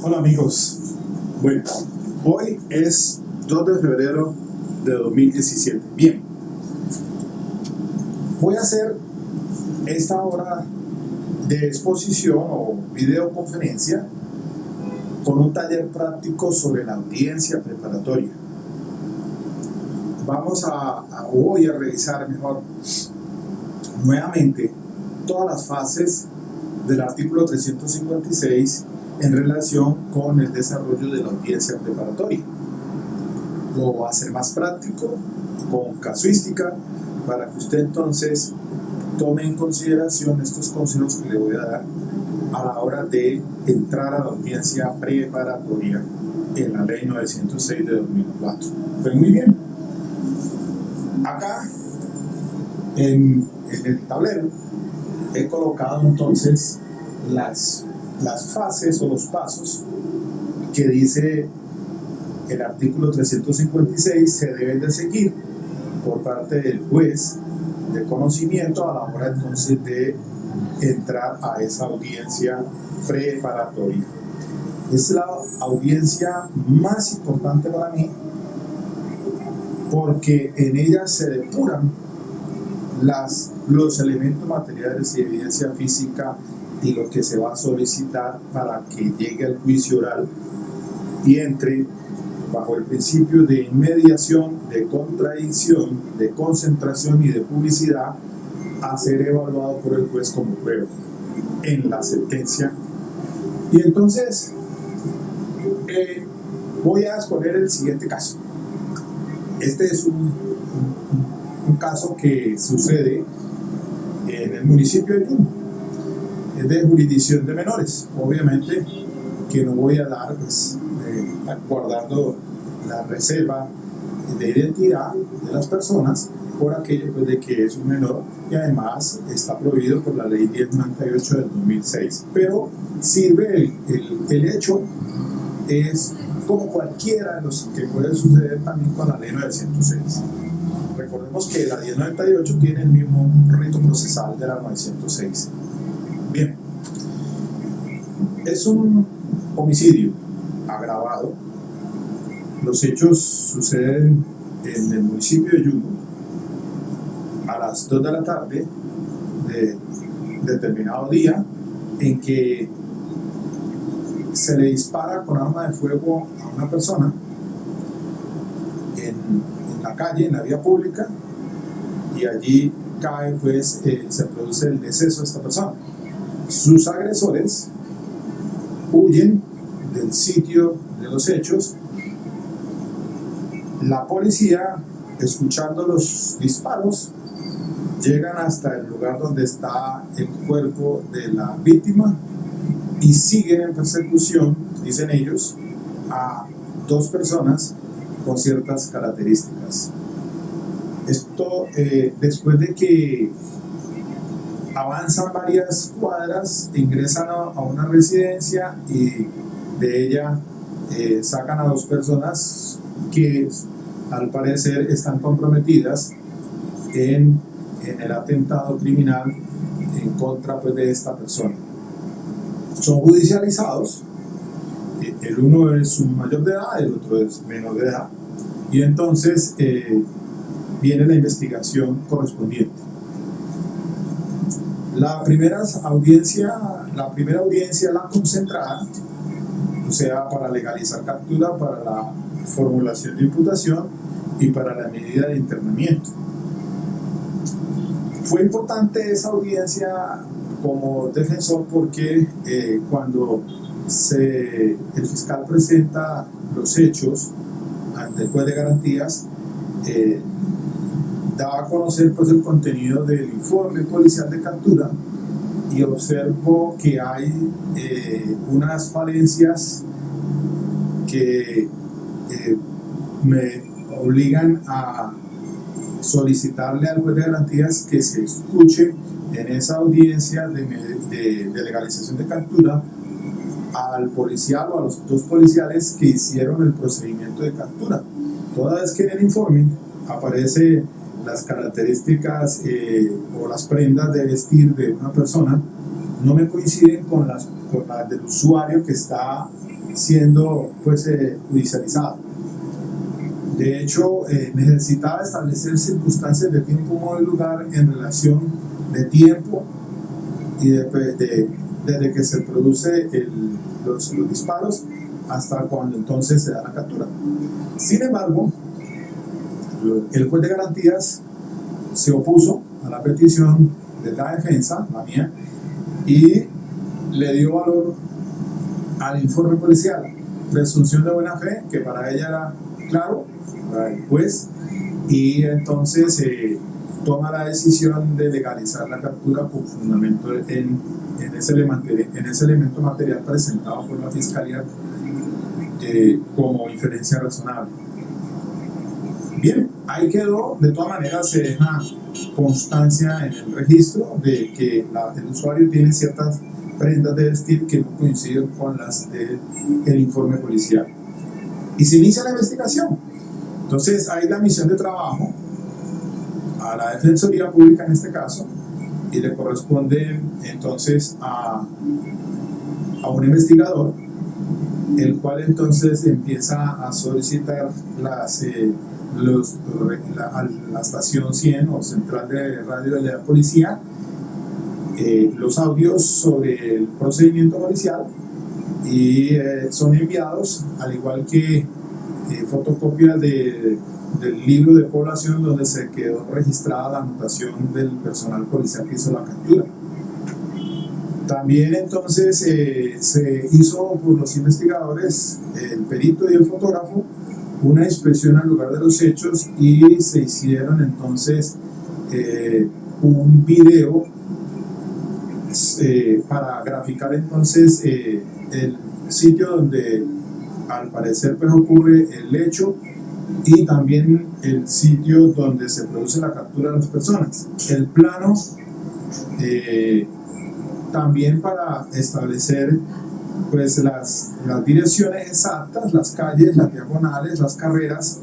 Hola amigos, bueno, hoy es 2 de febrero de 2017. Bien, voy a hacer esta hora de exposición o videoconferencia con un taller práctico sobre la audiencia preparatoria. Voy a revisar mejor nuevamente todas las fases del artículo 356 en relación con el desarrollo de la audiencia preparatoria. Lo va a hacer más práctico, con casuística, para que usted entonces tome en consideración estos consejos que le voy a dar a la hora de entrar a la audiencia preparatoria en la ley 906 de 2004. Pues muy bien. Acá, en el tablero, he colocado entonces las fases o los pasos que dice el artículo 356 se deben de seguir por parte del juez de conocimiento a la hora entonces de entrar a esa audiencia preparatoria. Es la audiencia más importante para mí porque en ella se depuran los elementos materiales y evidencia física y lo que se va a solicitar para que llegue al juicio oral y entre bajo el principio de inmediación, de contradicción, de concentración y de publicidad a ser evaluado por el juez como prueba en la sentencia. Y entonces voy a exponer el siguiente caso. Este es un caso que sucede en el municipio de Yumbo. Es de jurisdicción de menores, obviamente que no voy a dar, pues, guardando la reserva de identidad de las personas por aquello pues, de que es un menor y además está prohibido por la ley 1098 del 2006. Pero sirve el hecho, es como cualquiera de los que puede suceder también con la ley 906. Recordemos que la 1098 tiene el mismo rito procesal de la 906. Bien, es un homicidio agravado. Los hechos suceden en el municipio de Yumbo a las 2 de la tarde de determinado día en que se le dispara con arma de fuego a una persona en la calle, en la vía pública, y allí cae, pues, se produce el deceso de esta persona. Sus agresores huyen del sitio de los hechos. La policía, escuchando los disparos, llegan hasta el lugar donde está el cuerpo de la víctima y siguen en persecución, dicen ellos, a 2 personas con ciertas características. Esto después de que avanzan varias cuadras, ingresan a una residencia y de ella sacan a 2 personas que al parecer están comprometidas en el atentado criminal en contra, pues, de esta persona. Son judicializados, el uno es un mayor de edad, el otro es menor de edad, y entonces viene la investigación correspondiente. La primera audiencia, la concentrada, o sea, para legalizar captura, para la formulación de imputación y para la medida de internamiento. Fue importante esa audiencia como defensor porque cuando el fiscal presenta los hechos ante el juez de garantías, da a conocer, pues, el contenido del informe policial de captura y observo que hay unas falencias que me obligan a solicitarle al juez de garantías que se escuche en esa audiencia de legalización de captura al policial o a los 2 policiales que hicieron el procedimiento de captura. Toda vez que en el informe aparece las características o las prendas de vestir de una persona, no me coinciden con las del usuario que está siendo pues judicializado. De hecho, necesitaba establecer circunstancias de tiempo, modo y lugar en relación de tiempo y desde que se produce los disparos hasta cuando entonces se da la captura. Sin embargo, el juez de garantías se opuso a la petición de la defensa, la mía, y le dio valor al informe policial, presunción de buena fe, que para ella era claro, para el juez, y entonces toma la decisión de legalizar la captura con fundamento en ese elemento material presentado por la Fiscalía como inferencia razonable. Bien, ahí quedó. De todas maneras se deja constancia en el registro de que el usuario tiene ciertas prendas de vestir que no coinciden con las del informe policial. Y se inicia la investigación. Entonces hay la misión de trabajo a la Defensoría Pública en este caso, y le corresponde entonces a un investigador, el cual entonces empieza a solicitar la estación 100 o central de radio de la policía, los audios sobre el procedimiento policial, y son enviados, al igual que fotocopias del libro de población donde se quedó registrada la anotación del personal policial que hizo la captura. También entonces se hizo por los investigadores, el perito y el fotógrafo, una inspección al lugar de los hechos, y se hicieron entonces un video para graficar entonces el sitio donde al parecer pues ocurre el hecho, y también el sitio donde se produce la captura de las personas. El plano también para establecer pues las direcciones exactas, las calles, las diagonales, las carreras,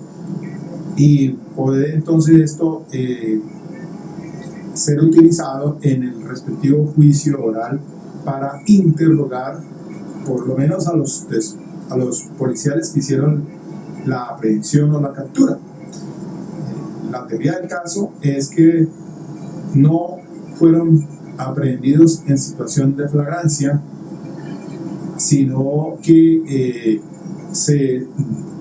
y poder entonces esto ser utilizado en el respectivo juicio oral para interrogar por lo menos a los policiales que hicieron la aprehensión o la captura. La teoría del caso es que no fueron aprehendidos en situación de flagrancia, sino que se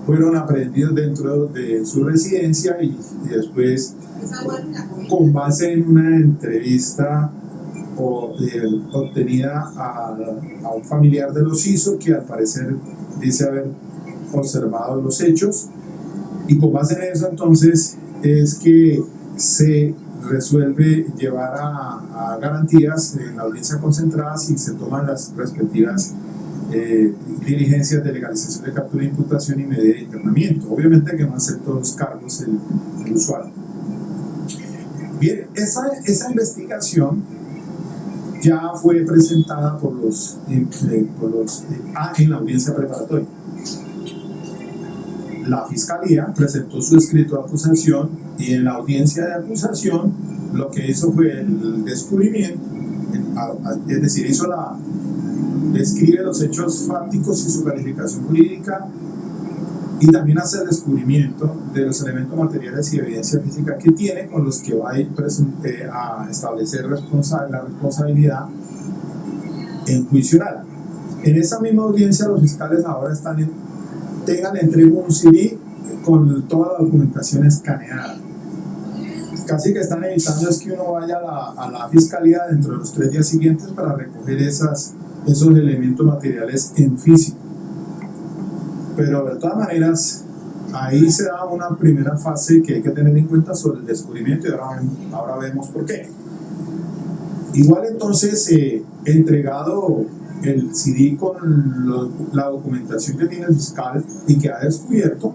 fueron aprehendidos dentro de su residencia y después, con base en una entrevista obtenida a un familiar de los hizo, que al parecer dice haber observado los hechos, y con base en eso entonces es que se resuelve llevar a garantías en la audiencia concentrada y se toman las respectivas diligencias de legalización de captura, imputación y medida de internamiento. Obviamente que no aceptó los cargos el usuario. Bien, esa investigación ya fue presentada en la audiencia preparatoria. La Fiscalía presentó su escrito de acusación, y en la audiencia de acusación lo que hizo fue el descubrimiento, es decir, describe los hechos fácticos y su calificación jurídica, y también hace el descubrimiento de los elementos materiales y evidencia física que tiene, con los que va a establecer la responsabilidad en juicio oral. En esa misma audiencia los fiscales ahora tengan entrego un CD con toda la documentación escaneada. Casi que están evitando es que uno vaya a la fiscalía dentro de los 3 días siguientes para recoger esos elementos materiales en físico. Pero de todas maneras, ahí se da una primera fase que hay que tener en cuenta sobre el descubrimiento, y ahora vemos por qué. Igual entonces, entregado el CD con la documentación que tiene el fiscal y que ha descubierto,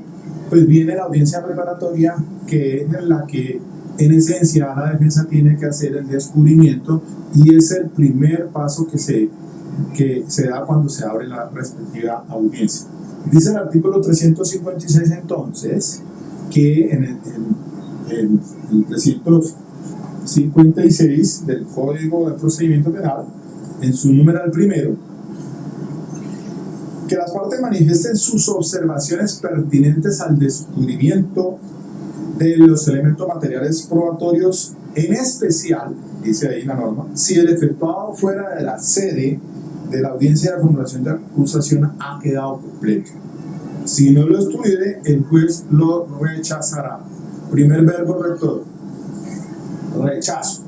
pues viene la audiencia preparatoria, que es en la que en esencia la defensa tiene que hacer el descubrimiento, y es el primer paso que se da cuando se abre la respectiva audiencia. Dice el artículo 356 entonces que en el 356 del Código de Procedimiento Penal, en su numeral primero, Que las partes manifiesten sus observaciones pertinentes al descubrimiento de los elementos materiales probatorios, en especial, dice ahí la norma, si el efectuado fuera de la sede de la audiencia de formulación de acusación ha quedado completo. Si no lo estuviere, el juez lo rechazará. Primer verbo rector, rechazo.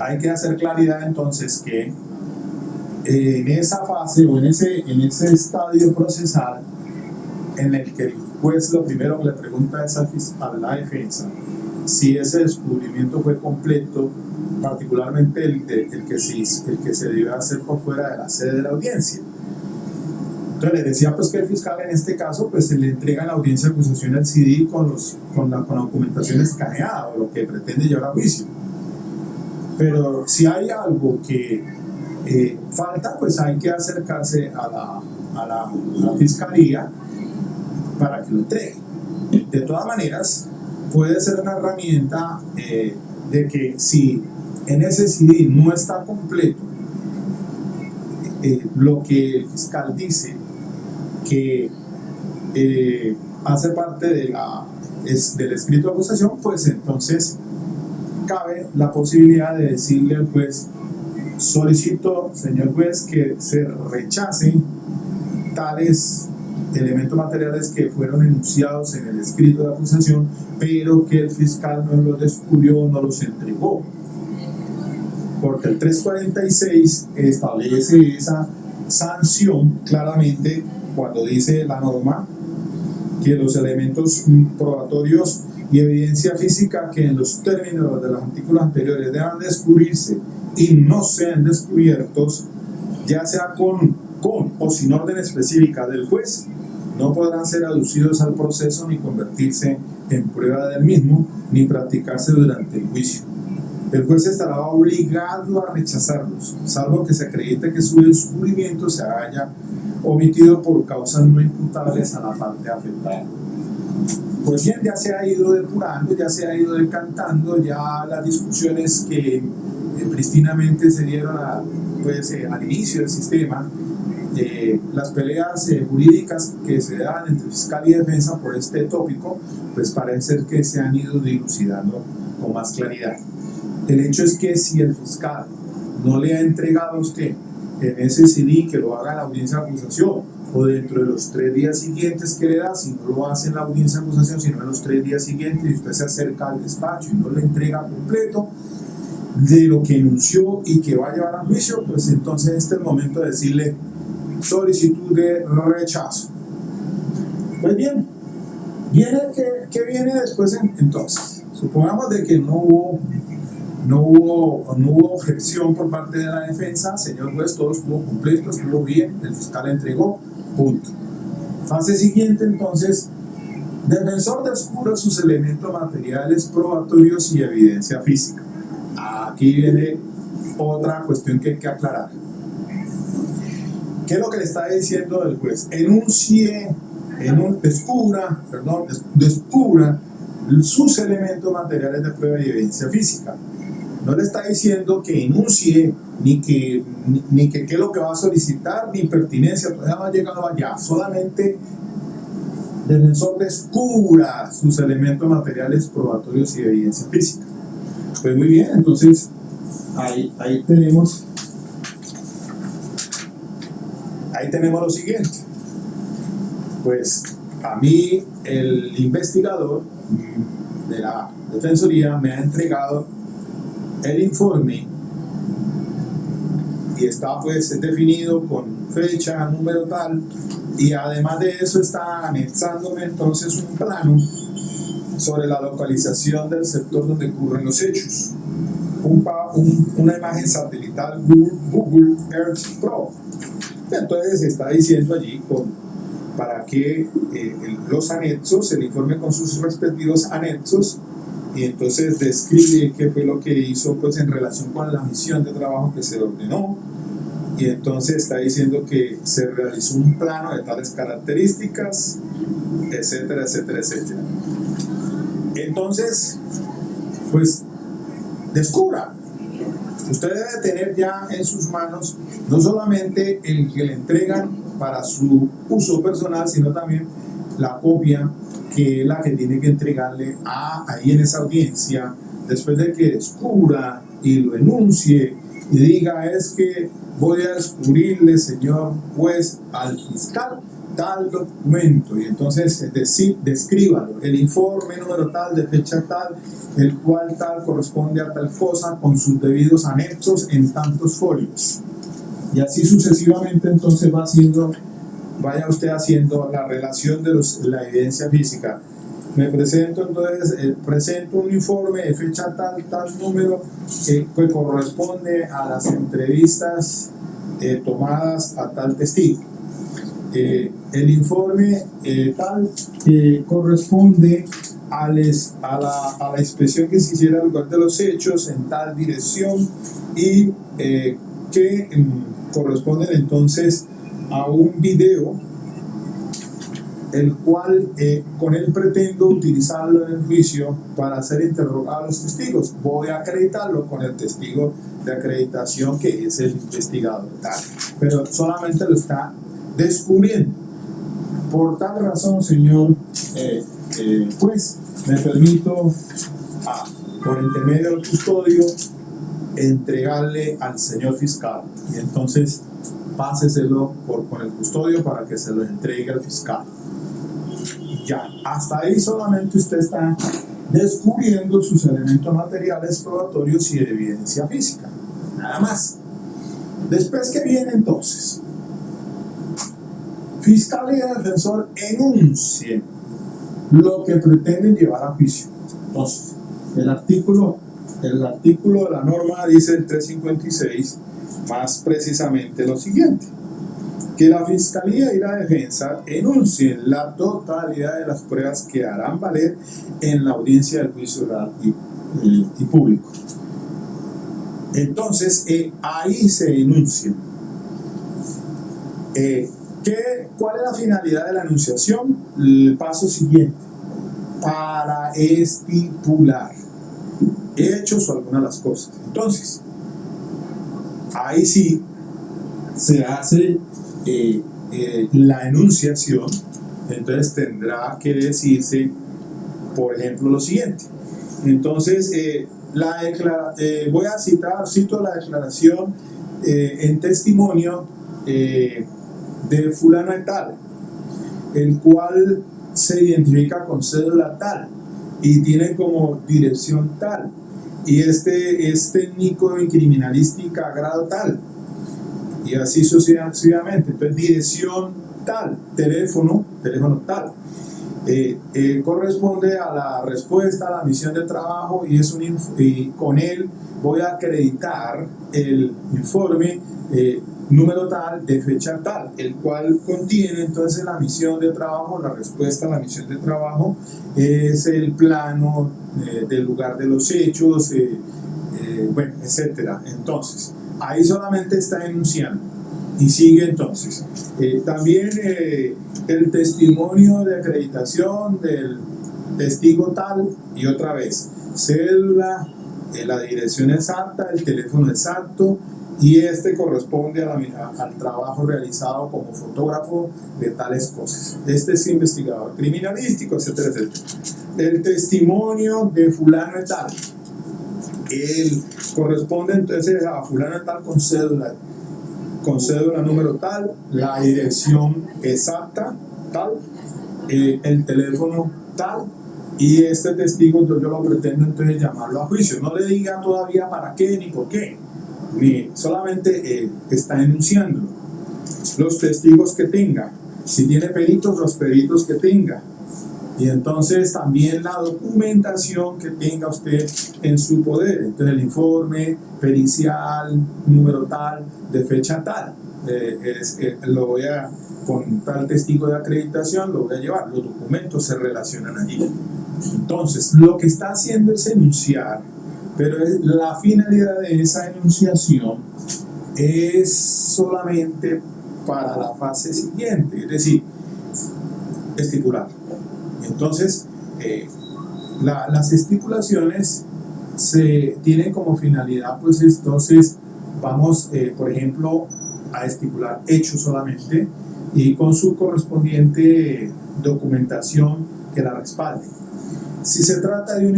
Hay que hacer claridad entonces que en esa fase o en ese estadio procesal en el que el juez lo primero que le pregunta es a la defensa si ese descubrimiento fue completo, particularmente el que se debe hacer por fuera de la sede de la audiencia. Entonces les decía pues que el fiscal en este caso pues se le entrega a la audiencia de acusación el CD con la documentación escaneada o lo que pretende llevar a juicio. Pero si hay algo que falta, pues hay que acercarse a la fiscalía para que lo entregue. De todas maneras, puede ser una herramienta de que si en ese CD no está completo lo que el fiscal dice que hace parte del escrito de acusación, pues entonces cabe la posibilidad de decirle al juez: solicito, señor juez, que se rechacen tales elementos materiales que fueron enunciados en el escrito de acusación, pero que el fiscal no los descubrió, no los entregó. Porque el 346 establece esa sanción claramente cuando dice la norma que los elementos probatorios y evidencia física que en los términos de los artículos anteriores deban descubrirse y no sean descubiertos, ya sea con o sin orden específica del juez, no podrán ser aducidos al proceso ni convertirse en prueba del mismo, ni practicarse durante el juicio. El juez estará obligado a rechazarlos, salvo que se acredite que su descubrimiento se haya omitido por causas no imputables a la parte afectada. Pues bien, ya se ha ido depurando, ya se ha ido decantando, ya las discusiones que pristinamente se dieron al inicio del sistema, las peleas jurídicas que se dan entre fiscal y defensa por este tópico, pues parece ser que se han ido dilucidando con más claridad. El hecho es que si el fiscal no le ha entregado a usted en ese CD que lo haga en la audiencia de acusación, o dentro de los 3 días siguientes que le da, si no lo hace en la audiencia de acusación, sino en los 3 días siguientes, y usted se acerca al despacho y no le entrega completo de lo que enunció y que va a llevar a juicio, pues entonces este es el momento de decirle: solicitud de rechazo. Pues bien, ¿qué viene después entonces? Supongamos de que no hubo objeción por parte de la defensa, señor juez, todo estuvo completo, estuvo bien, el fiscal entregó, punto. Fase siguiente entonces: defensor descubre sus elementos materiales probatorios y evidencia física. Aquí viene otra cuestión que hay que aclarar. ¿Qué es lo que le está diciendo el juez? Descubra sus elementos materiales de prueba y evidencia física. No le está diciendo que enuncie, ni que qué es lo que va a solicitar, ni pertinencia, todavía no ha llegado allá. Solamente defensor descubra sus elementos materiales probatorios y evidencia física. Pues muy bien, entonces ahí tenemos lo siguiente. Pues a mí el investigador de la defensoría me ha entregado el informe y está pues definido con fecha, número tal, y además de eso está anexándome entonces un plano sobre la localización del sector donde ocurren los hechos, una imagen satelital Google Earth Pro. Entonces está diciendo allí para que los anexos, el informe con sus respectivos anexos, y entonces describe qué fue lo que hizo pues en relación con la misión de trabajo que se ordenó, y entonces está diciendo que se realizó un plano de tales características, etcétera, etcétera, etcétera. Entonces, pues descubra. Usted debe tener ya en sus manos no solamente el que le entregan para su uso personal, sino también la copia que es la que tiene que entregarle ahí en esa audiencia, después de que descubra y lo enuncie y diga: es que voy a descubrirle, señor juez, al fiscal tal documento, y entonces es decir, descríbalo, el informe número tal de fecha tal, el cual tal corresponde a tal cosa con sus debidos anexos en tantos folios, y así sucesivamente. Entonces vaya usted haciendo la relación de la evidencia física. Me presento, entonces presento un informe de fecha tal, tal número, que corresponde a las entrevistas tomadas a tal testigo. El informe tal que corresponde a la inspección que se hiciera al lugar de los hechos en tal dirección, y que corresponden entonces a un video, el cual con él pretendo utilizarlo en el juicio para hacer interrogar a los testigos. Voy a acreditarlo con el testigo de acreditación, que es el investigador tal, pero solamente lo está descubriendo. Por tal razón, señor pues me permito, por intermedio del custodio, entregarle al señor fiscal, y entonces páseselo con el custodio para que se lo entregue al fiscal. Ya, hasta ahí solamente usted está descubriendo sus elementos materiales probatorios y de evidencia física, nada más. Después, ¿qué viene entonces? Fiscal y defensor enuncien lo que pretenden llevar a juicio. Entonces, el artículo de la norma dice, el 356, más precisamente lo siguiente: que la Fiscalía y la Defensa enuncien la totalidad de las pruebas que harán valer en la audiencia del juicio oral y público. Entonces, ahí se enuncia. ¿Cuál es la finalidad de la enunciación? El paso siguiente: para estipular hechos o algunas de las cosas. Entonces, ahí sí se hace la enunciación. Entonces tendrá que decirse, por ejemplo, lo siguiente. Entonces, voy a cito la declaración en testimonio de fulano de tal, el cual se identifica con cédula tal y tiene como dirección tal, y este es técnico en criminalística grado tal, y así sucesivamente. Entonces, dirección tal, teléfono tal, corresponde a la respuesta a la misión de trabajo, y con él voy a acreditar el informe número tal de fecha tal, el cual contiene entonces la misión de trabajo. La respuesta a la misión de trabajo es el plano del lugar de los hechos, bueno, etcétera. Entonces, ahí solamente está enunciando. Y sigue entonces. También el testimonio de acreditación del testigo tal, y otra vez, cédula, la dirección exacta, el teléfono exacto, y este corresponde al trabajo realizado como fotógrafo de tales cosas. Este es investigador criminalístico, etcétera, etcétera. El testimonio de fulano de tal, él corresponde entonces a fulano de tal con cédula número tal, la dirección exacta tal, el teléfono tal, y este testigo yo lo pretendo entonces llamarlo a juicio. No le diga todavía para qué ni por qué, ni solamente está enunciándolo. Los testigos que tenga, si tiene peritos, los peritos que tenga, y entonces también la documentación que tenga usted en su poder. Entonces, el informe pericial número tal de fecha tal, lo voy a, con tal testigo de acreditación, lo voy a llevar. Los documentos se relacionan allí. Entonces, lo que está haciendo es enunciar, pero la finalidad de esa enunciación es solamente para la fase siguiente, es decir, estipular. Entonces, las estipulaciones se tienen como finalidad, pues entonces vamos, por ejemplo, a estipular hechos solamente, y con su correspondiente documentación que la respalde. Si se trata de un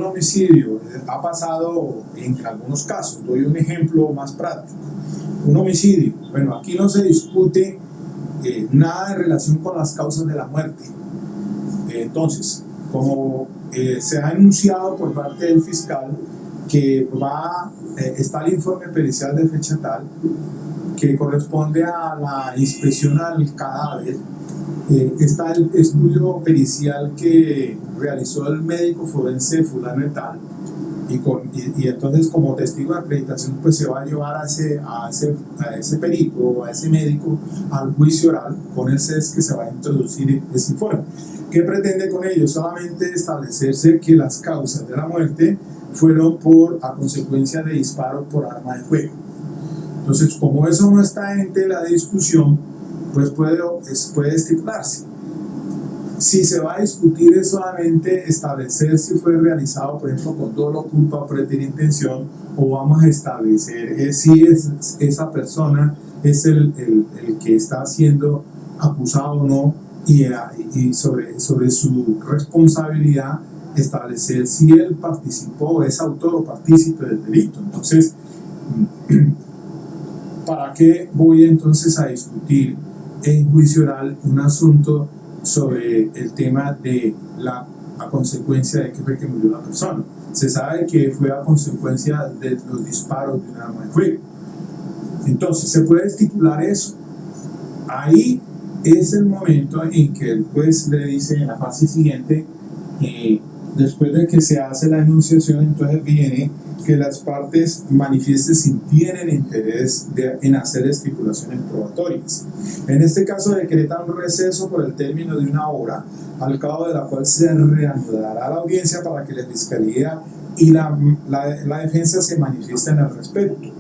homicidio, ha pasado en algunos casos, doy un ejemplo más práctico, un homicidio, bueno, aquí no se discute nada en relación con las causas de la muerte. Entonces, como se ha anunciado por parte del fiscal que está el informe pericial de fecha tal, que corresponde a la inspección al cadáver, está el estudio pericial que realizó el médico forense fulano y tal, y entonces como testigo de acreditación pues se va a llevar a ese perito o a ese médico al juicio oral. Con ese es que se va a introducir ese informe. ¿Qué pretende con ello? Solamente establecerse que las causas de la muerte fueron a consecuencia de disparos por arma de fuego. Entonces, como eso no está en tela de discusión, pues puede estipularse. Si se va a discutir es solamente establecer si fue realizado, por ejemplo, con dolo, culpa o preterintención, o vamos a establecer si esa persona es el que está siendo acusado o no, y sobre su responsabilidad establecer si él participó, es autor o partícipe del delito. Entonces, ¿para qué voy entonces a discutir en juicio oral un asunto sobre el tema de a consecuencia de que fue que murió la persona? Se sabe que fue a consecuencia de los disparos de un arma de fuego. Entonces, se puede estipular eso. Ahí es el momento en que el juez le dice en la fase siguiente, después de que se hace la enunciación, entonces viene que las partes manifiesten si tienen interés en hacer estipulaciones probatorias. En este caso decreta un receso por el término de 1 hora, al cabo de la cual se reanudará la audiencia para que la Fiscalía y la defensa se manifiesten al respecto.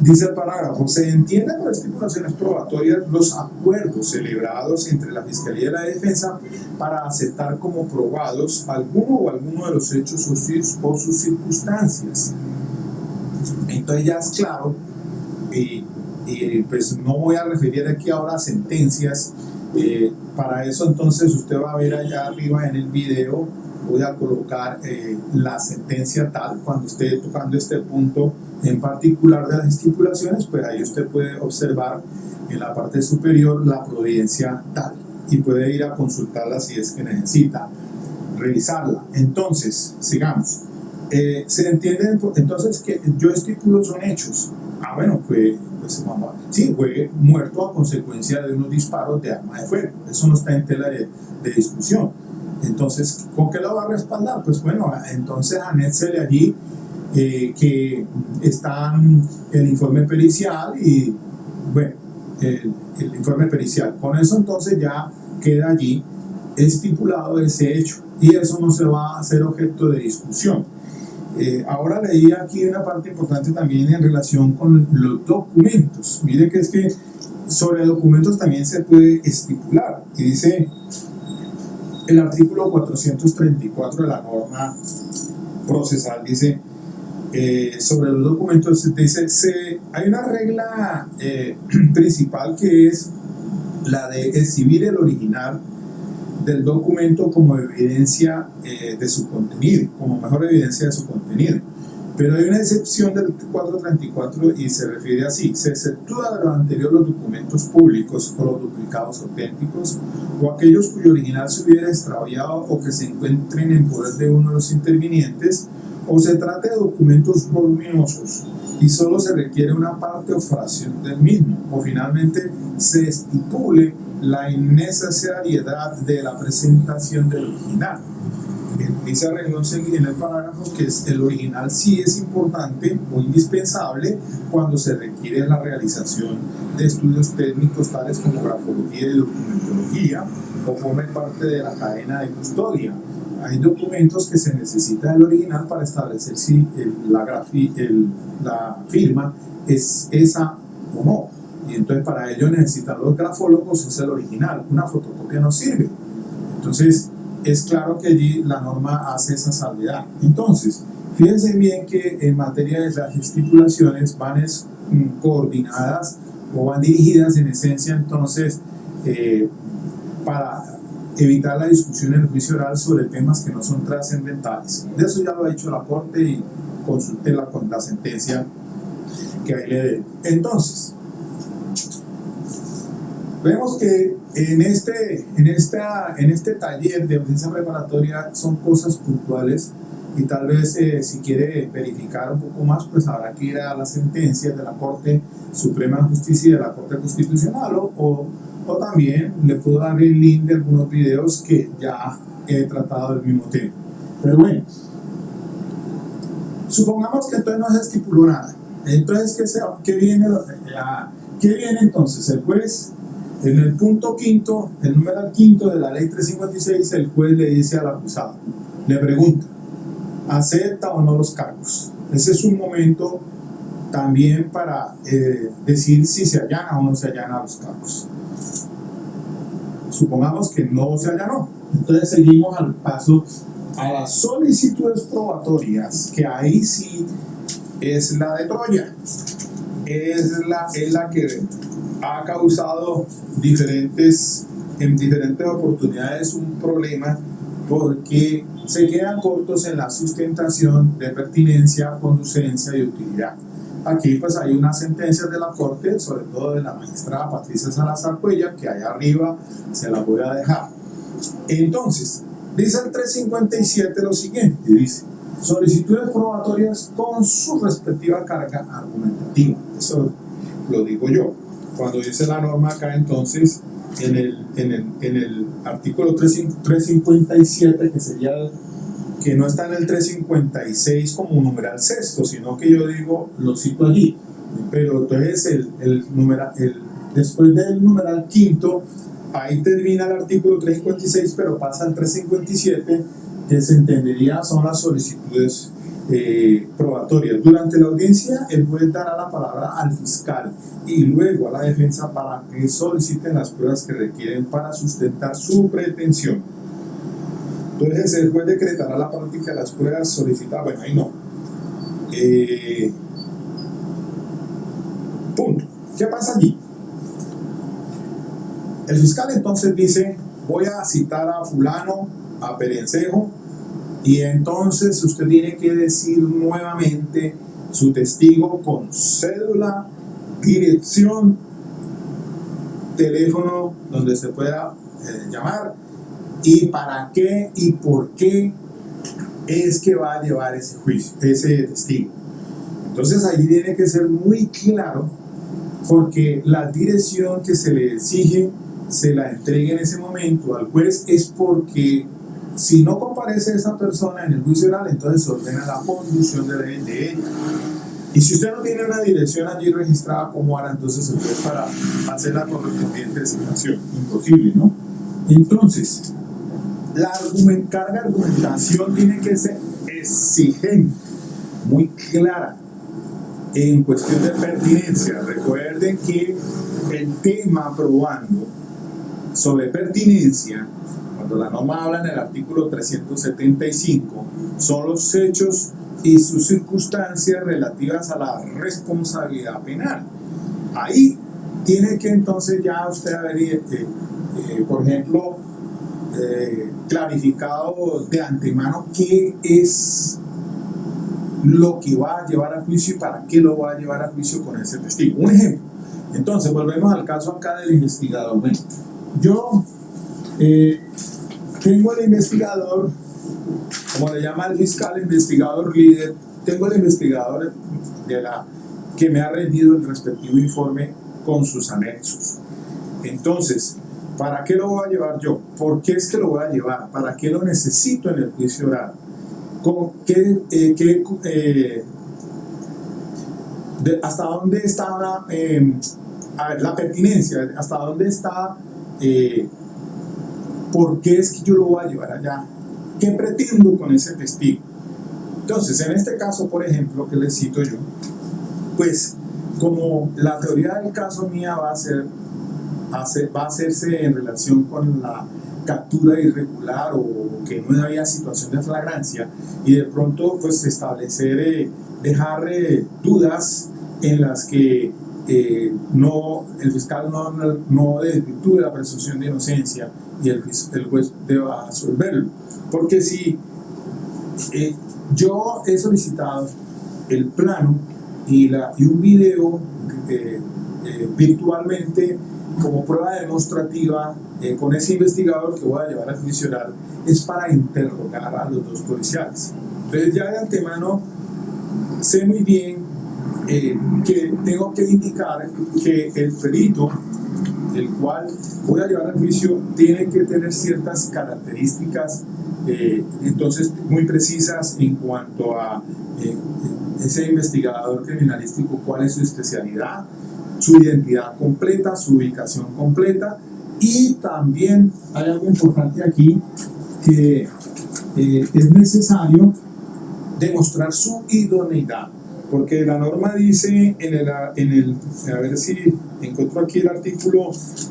Dice el parágrafo: se entiende por estipulaciones probatorias los acuerdos celebrados entre la Fiscalía y la Defensa para aceptar como probados alguno de los hechos o sus circunstancias. Entonces ya es claro, pues no voy a referir aquí ahora a sentencias. Para eso entonces usted va a ver allá arriba en el video, voy a colocar la sentencia tal. Cuando esté tocando este punto en particular de las estipulaciones, pues ahí usted puede observar en la parte superior la providencia tal y puede ir a consultarla si es que necesita revisarla. Entonces, sigamos. Se entiende entonces que yo estipulo son hechos. Bueno, pues sí, fue muerto a consecuencia de unos disparos de arma de fuego. Eso no está en tela de discusión. Entonces, ¿con qué lo va a respaldar? Pues bueno, entonces anéxele allí que está el informe pericial y, bueno, el informe pericial. Con eso entonces ya queda allí estipulado ese hecho y eso no se va a hacer objeto de discusión. Ahora leí aquí una parte importante también en relación con los documentos. Mire que es que sobre documentos también se puede estipular y dice el artículo 434 de la norma procesal, dice sobre los documentos, dice, hay una regla principal que es la de exhibir el original del documento como evidencia de su contenido, como mejor evidencia de su contenido. Pero hay una excepción del 434 y se refiere así: se exceptúa de lo anterior los documentos públicos o los duplicados auténticos o aquellos cuyo original se hubiera extraviado o que se encuentren en poder de uno de los intervinientes, o se trate de documentos voluminosos y solo se requiere una parte o fracción del mismo, o finalmente se estipule la innecesariedad de la presentación del original. Dice a renglón seguido en el parágrafo que el original sí es importante o indispensable cuando se requiere la realización de estudios técnicos tales como grafología y documentología o forme parte de la cadena de custodia. Hay documentos que se necesita del original para establecer si la firma es esa o no. Y entonces para ello necesitan los grafólogos, es el original. Una fotocopia no sirve. Entonces es claro que allí la norma hace esa salvedad. Entonces, fíjense bien que en materia de las estipulaciones van coordinadas o van dirigidas en esencia entonces para evitar la discusión en el juicio oral sobre temas que no son trascendentales. De eso ya lo ha dicho la Corte y consúltela con la sentencia que ahí le dé. Entonces, vemos que en este taller de audiencia preparatoria son cosas puntuales y tal vez si quiere verificar un poco más, pues habrá que ir a las sentencias de la Corte Suprema de Justicia y de la Corte Constitucional o también le puedo dar el link de algunos videos que ya he tratado del mismo tema. Pero bueno, supongamos que entonces no se estipuló nada. Entonces, ¿qué viene entonces? El juez, en el punto quinto, el número quinto de la ley 356, el juez le dice al acusado, le pregunta, ¿acepta o no los cargos? Ese es un momento también para decir si se allana o no se allana los cargos. Supongamos que no se allanó. Entonces seguimos al paso a las solicitudes probatorias, que ahí sí es la de Troya. Es la que ha causado en diferentes oportunidades un problema porque se quedan cortos en la sustentación de pertinencia, conducencia y utilidad. Aquí pues hay unas sentencias de la Corte, sobre todo de la magistrada Patricia Salazar Cuellar, que allá arriba se las voy a dejar. Entonces, dice el 357 lo siguiente, dice, solicitudes probatorias con su respectiva carga argumentativa. Eso lo digo yo. Cuando dice la norma acá, entonces, en el artículo 357, que sería que no está en el 356 como un numeral sexto, sino que yo digo, lo cito allí, pero entonces después del numeral quinto, ahí termina el artículo 356, pero pasa al 357, que se entendería son las solicitudes probatorias. Durante la audiencia, el juez dará la palabra al fiscal y luego a la defensa para que soliciten las pruebas que requieren para sustentar su pretensión. Entonces el juez decretará la práctica de las pruebas solicitadas. Bueno, ahí no. Punto. ¿Qué pasa allí? El fiscal entonces dice, voy a citar a fulano, a Perencejo, y entonces usted tiene que decir nuevamente su testigo con cédula, dirección, teléfono donde se pueda llamar, y para qué y por qué es que va a llevar ese juicio, ese testigo. Entonces ahí tiene que ser muy claro, porque la dirección que se le exige se la entregue en ese momento al juez es porque si no comparece esa persona en el juicio oral, entonces se ordena la conducción de ella. Y si usted no tiene una dirección allí registrada, ¿cómo hará entonces el juez para hacer la correspondiente designación? Imposible, ¿no? Entonces, la carga de argumentación tiene que ser exigente, muy clara, en cuestión de pertinencia. Recuerden que el tema probando sobre pertinencia, cuando la norma habla en el artículo 375, son los hechos y sus circunstancias relativas a la responsabilidad penal. Ahí tiene que entonces ya usted haber, por ejemplo, clarificado de antemano qué es lo que va a llevar a juicio y para qué lo va a llevar a juicio con ese testigo. Un ejemplo. Entonces, volvemos al caso acá del investigador. Bueno, yo tengo el investigador, como le llama el fiscal, investigador líder, tengo el investigador que me ha rendido el respectivo informe con sus anexos. Entonces, ¿para qué lo voy a llevar yo? ¿Por qué es que lo voy a llevar? ¿Para qué lo necesito en el juicio oral? ¿Hasta dónde está la pertinencia? ¿Hasta dónde está? ¿Por qué es que yo lo voy a llevar allá? ¿Qué pretendo con ese testigo? Entonces, en este caso, por ejemplo, que les cito yo, pues como la teoría del caso mía va a hacerse en relación con la captura irregular o que no había situación de flagrancia y de pronto pues establecer, dejar dudas en las que el fiscal no desvirtúe la presunción de inocencia y el juez deba absolverlo. Porque si yo he solicitado el plano y un video virtualmente como prueba demostrativa con ese investigador que voy a llevar al juicio oral, es para interrogar a los dos policiales. Entonces ya de antemano sé muy bien que tengo que indicar que el perito, el cual voy a llevar al juicio, tiene que tener ciertas características entonces muy precisas en cuanto a ese investigador criminalístico, cuál es su especialidad, su identidad completa, su ubicación completa, y también hay algo importante aquí que es necesario demostrar su idoneidad, porque la norma dice a ver si encuentro aquí el artículo,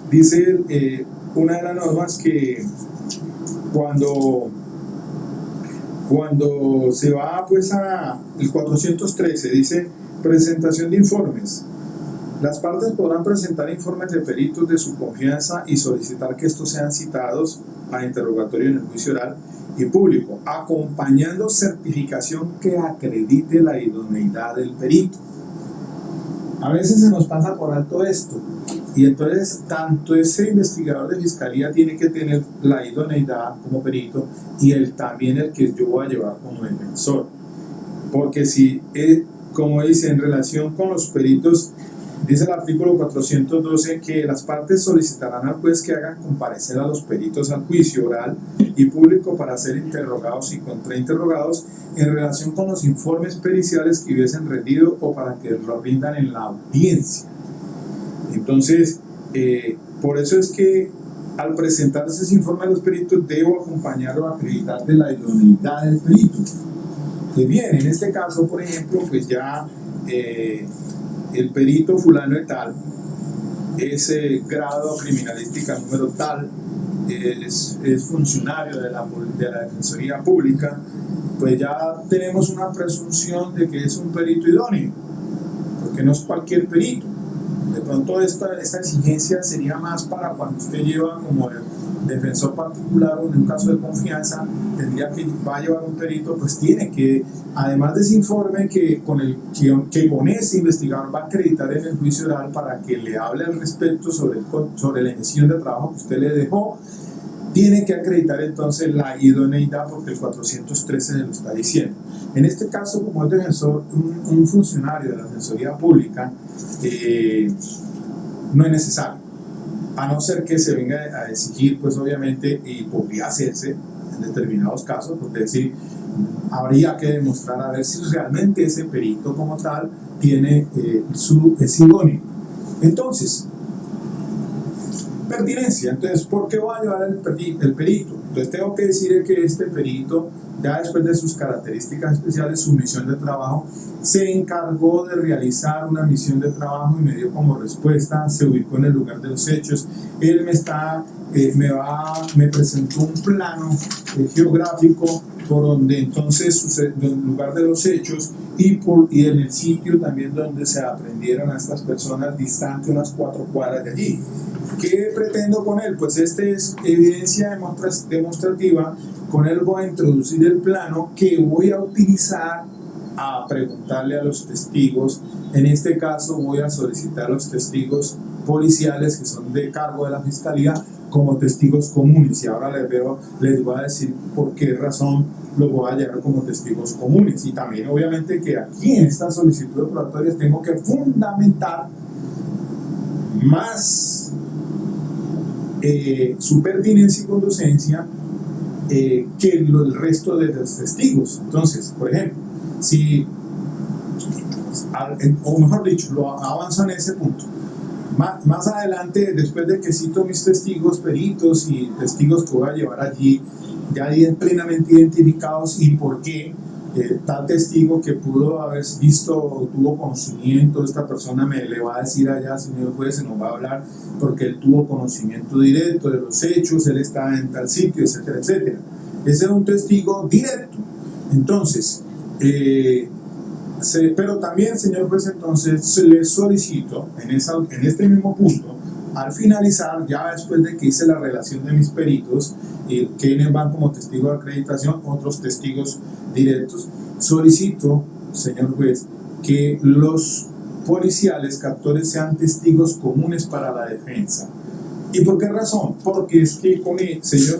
dice una de las normas que cuando se va pues a el 413 dice presentación de informes. Las partes podrán presentar informes de peritos de su confianza y solicitar que estos sean citados a interrogatorio en el juicio oral y público, acompañando certificación que acredite la idoneidad del perito. A veces se nos pasa por alto esto, y entonces tanto ese investigador de fiscalía tiene que tener la idoneidad como perito y también el que yo voy a llevar como defensor. Porque si, como dice, en relación con los peritos, dice el artículo 412 que las partes solicitarán al juez que hagan comparecer a los peritos al juicio oral y público para ser interrogados y contrainterrogados en relación con los informes periciales que hubiesen rendido o para que lo rindan en la audiencia. Entonces, por eso es que al presentar ese informe a los peritos debo acompañarlo a acreditar de la idoneidad del perito. Pues bien, en este caso, por ejemplo, pues ya el perito fulano de tal es grado criminalística número tal, es funcionario de la Defensoría Pública, pues ya tenemos una presunción de que es un perito idóneo, porque no es cualquier perito. De pronto esta exigencia sería más para cuando usted lleva como defensor particular o en un caso de confianza, va a llevar un perito, pues tiene que, además de ese informe que con ese investigador va a acreditar en el juicio oral para que le hable al respecto sobre la emisión de trabajo que usted le dejó, tiene que acreditar entonces la idoneidad, porque el 413 se lo está diciendo. En este caso, como es defensor, un funcionario de la Defensoría Pública, no es necesario, a no ser que se venga a exigir, pues obviamente, y podría hacerse en determinados casos, porque decir, habría que demostrar a ver si realmente ese perito como tal tiene es idóneo. Entonces, pertinencia. Entonces, ¿por qué voy a llevar el perito? Entonces tengo que decir que este perito, ya después de sus características especiales, su misión de trabajo, se encargó de realizar una misión de trabajo y me dio como respuesta, se ubicó en el lugar de los hechos. Él me presentó un plano geográfico por donde entonces el lugar de los hechos y en el sitio también donde se aprendieron a estas personas, distante unas 4 cuadras de allí. ¿Qué pretendo con él? Pues es evidencia demostrativa. Con él voy a introducir el plano que voy a utilizar a preguntarle a los testigos. En este caso voy a solicitar a los testigos policiales que son de cargo de la fiscalía como testigos comunes, y ahora les voy a decir por qué razón los voy a llevar como testigos comunes. Y también obviamente que aquí en esta solicitud de probatorias tengo que fundamentar más su pertinencia y conducencia que el resto de los testigos. Entonces, por ejemplo, o mejor dicho, lo avanzo en ese punto. Más adelante, después de que cito mis testigos, peritos y testigos que voy a llevar allí, ya plenamente identificados y por qué tal testigo que pudo haber visto o tuvo conocimiento, esta persona le va a decir allá, señor juez, se nos va a hablar porque él tuvo conocimiento directo de los hechos, él estaba en tal sitio, etcétera, etcétera. Ese es un testigo directo. Entonces, Pero también, señor juez, entonces se le solicito en este mismo punto, al finalizar, ya después de que hice la relación de mis peritos, quienes van como testigo de acreditación, otros testigos directos, solicito, señor juez, que los policiales, captores, sean testigos comunes para la defensa. ¿Y por qué razón? Porque es que con el señor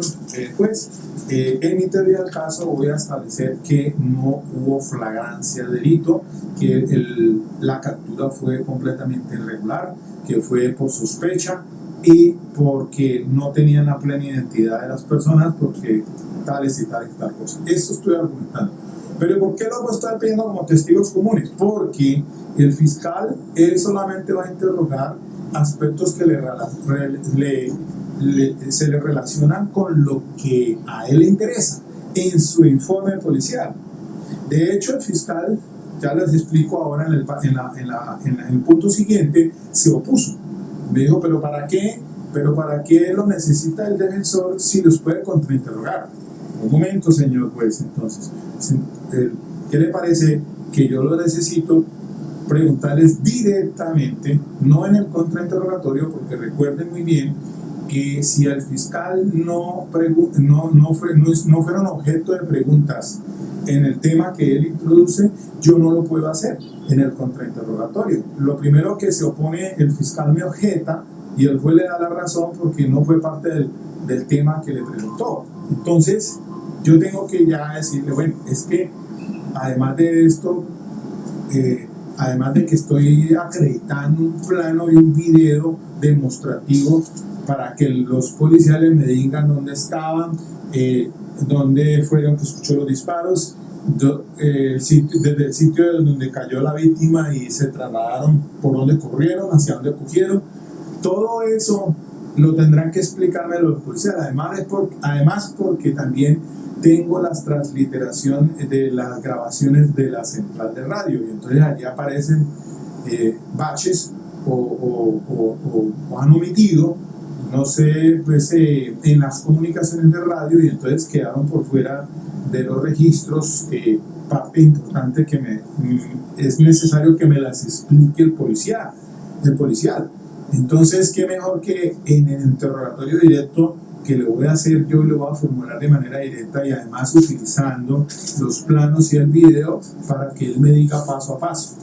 juez, en mi teoría del caso voy a establecer que no hubo flagrancia de delito, que la captura fue completamente irregular, que fue por sospecha y porque no tenían la plena identidad de las personas, porque tales y tal cosas. Esto estoy argumentando. Pero ¿por qué lo estoy pidiendo como testigos comunes? Porque el fiscal, él solamente va a interrogar aspectos que se le relacionan con lo que a él le interesa en su informe policial. De hecho, el fiscal, ya les explico ahora en el punto siguiente, se opuso. Me dijo, ¿pero para qué? ¿Pero para qué lo necesita el defensor si los puede contrainterrogar? Un momento, señor juez, entonces, ¿qué le parece que yo lo necesito preguntarles directamente, no en el contrainterrogatorio, porque recuerden muy bien que si el fiscal no fueron objeto de preguntas en el tema que él introduce, yo no lo puedo hacer en el contrainterrogatorio. Lo primero que se opone, el fiscal me objeta y el juez le da la razón porque no fue parte del tema que le preguntó. Entonces, yo tengo que ya decirle, bueno, es que además de esto, además de que estoy acreditando un plano y un video demostrativo para que los policiales me digan dónde estaban, dónde fueron que escuchó los disparos, desde el sitio donde cayó la víctima y se trasladaron, por dónde corrieron, hacia dónde cogieron. Todo eso lo tendrán que explicarme los policiales. Además porque también tengo las transliteración de las grabaciones de la central de radio, y entonces allí aparecen baches o han omitido, no sé, pues en las comunicaciones de radio, y entonces quedaron por fuera de los registros, parte importante que es necesario que me las explique el policial. Entonces, qué mejor que en el interrogatorio directo que le voy a hacer, yo le voy a formular de manera directa y además utilizando los planos y el video para que él me diga paso a paso.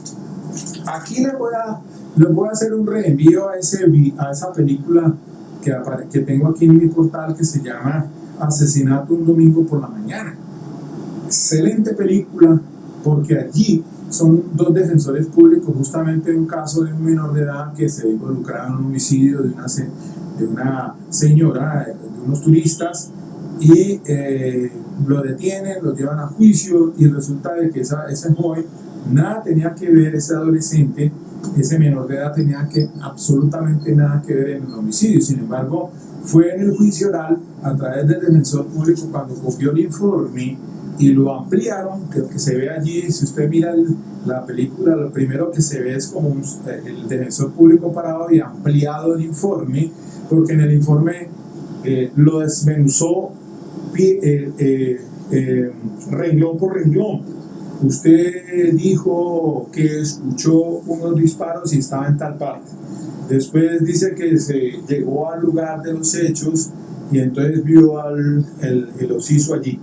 Aquí les voy a hacer un reenvío a esa película que tengo aquí en mi portal, que se llama Asesinato un domingo por la mañana. Excelente película, porque allí son dos defensores públicos justamente en un caso de un menor de edad que se involucraba en un homicidio de una señora, de unos turistas, y lo detienen, lo llevan a juicio, y resulta de que ese joven nada tenía que ver, ese adolescente, ese menor de edad tenía absolutamente nada que ver en el homicidio. Sin embargo, fue en el juicio oral, a través del defensor público, cuando cogió el informe y lo ampliaron, que se ve allí. Si usted mira la película, lo primero que se ve es como el defensor público parado y ampliado el informe, porque en el informe lo desmenuzó renglón por renglón. Usted dijo que escuchó unos disparos y estaba en tal parte. Después dice que se llegó al lugar de los hechos y entonces vio el occiso allí.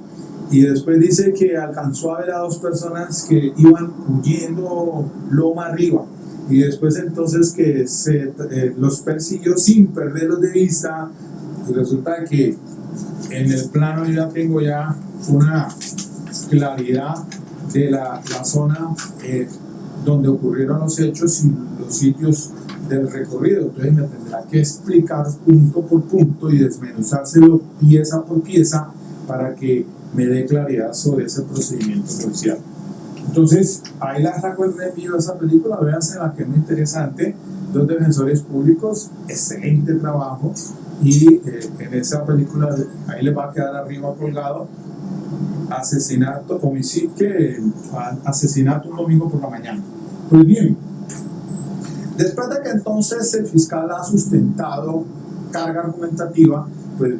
Y después dice que alcanzó a ver a dos personas que iban huyendo loma arriba. Y después entonces que los persiguió sin perderlos de vista. Y resulta que en el plano yo ya tengo ya una claridad de la zona donde ocurrieron los hechos y los sitios del recorrido. Entonces me tendrá que explicar punto por punto y desmenuzárselo pieza por pieza para que me dé claridad sobre ese procedimiento policial. Entonces, ahí la saco el reenvío de esa película, véanse, la que es muy interesante. Dos defensores públicos, excelente trabajo, y en esa película ahí les va a quedar arriba colgado: asesinato, homicidio, asesinato un domingo por la mañana. Pues bien, después de que entonces el fiscal ha sustentado carga argumentativa, pues,